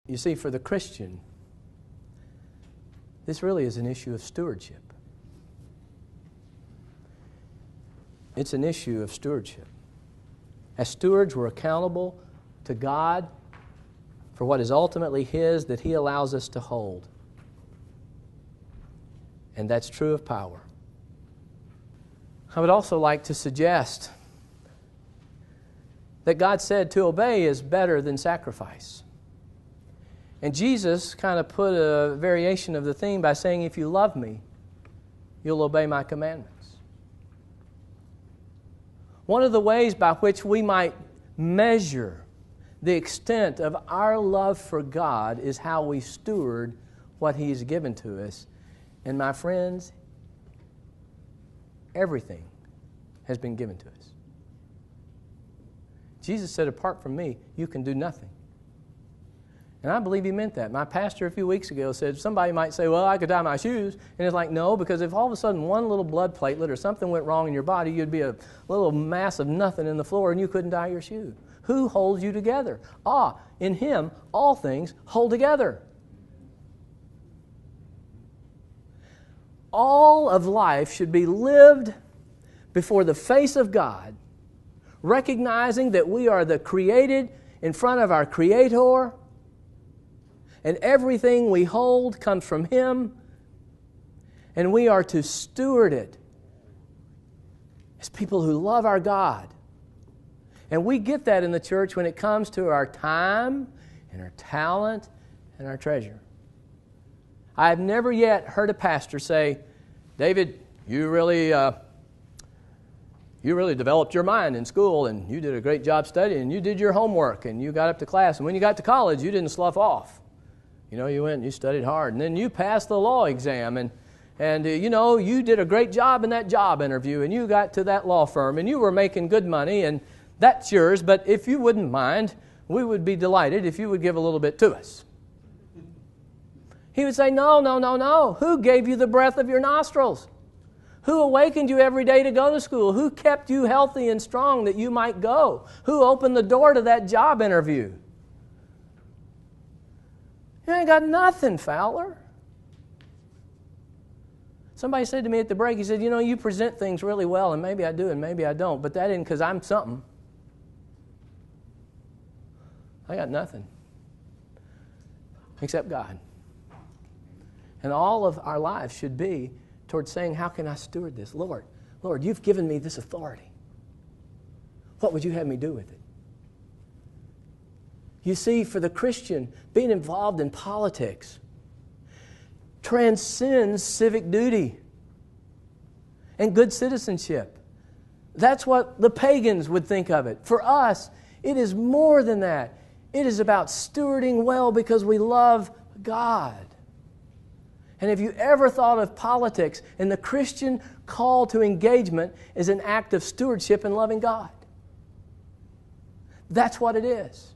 You see, for the Christian, this really is an issue of stewardship. It's an issue of stewardship. As stewards, we're accountable to God for what is ultimately His that He allows us to hold. And that's true of power. I would also like to suggest that God said to obey is better than sacrifice. And Jesus kind of put a variation of the theme by saying, if you love me, you'll obey my commandments. One of the ways by which we might measure the extent of our love for God is how we steward what He has given to us. And my friends, everything has been given to us. Jesus said, apart from me, you can do nothing. And I believe He meant that. My pastor a few weeks ago said, somebody might say, well, I could tie my shoes. And it's like, no, because if all of a sudden one little blood platelet or something went wrong in your body, you'd be a little mass of nothing in the floor and you couldn't tie your shoe. Who holds you together? In Him, all things hold together. All of life should be lived before the face of God, recognizing that we are the created in front of our Creator, and everything we hold comes from Him, and we are to steward it as people who love our God. And we get that in the church when it comes to our time and our talent and our treasure. I have never yet heard a pastor say, David, you really developed your mind in school, and you did a great job studying, and you did your homework, and you got up to class, and when you got to college, you didn't slough off. You know, you went and you studied hard, and then you passed the law exam, and you did a great job in that job interview, and you got to that law firm, and you were making good money, and that's yours, but if you wouldn't mind, we would be delighted if you would give a little bit to us. He would say, no. Who gave you the breath of your nostrils? Who awakened you every day to go to school? Who kept you healthy and strong that you might go? Who opened the door to that job interview? You ain't got nothing, Fowler. Somebody said to me at the break, he said, you present things really well, and maybe I do and maybe I don't, but that isn't because I'm something. I got nothing except God. And all of our lives should be towards saying, how can I steward this? Lord, you've given me this authority. What would you have me do with it? You see, for the Christian, being involved in politics transcends civic duty and good citizenship. That's what the pagans would think of it. For us, it is more than that. It is about stewarding well because we love God. And have you ever thought of politics and the Christian call to engagement as an act of stewardship and loving God? That's what it is.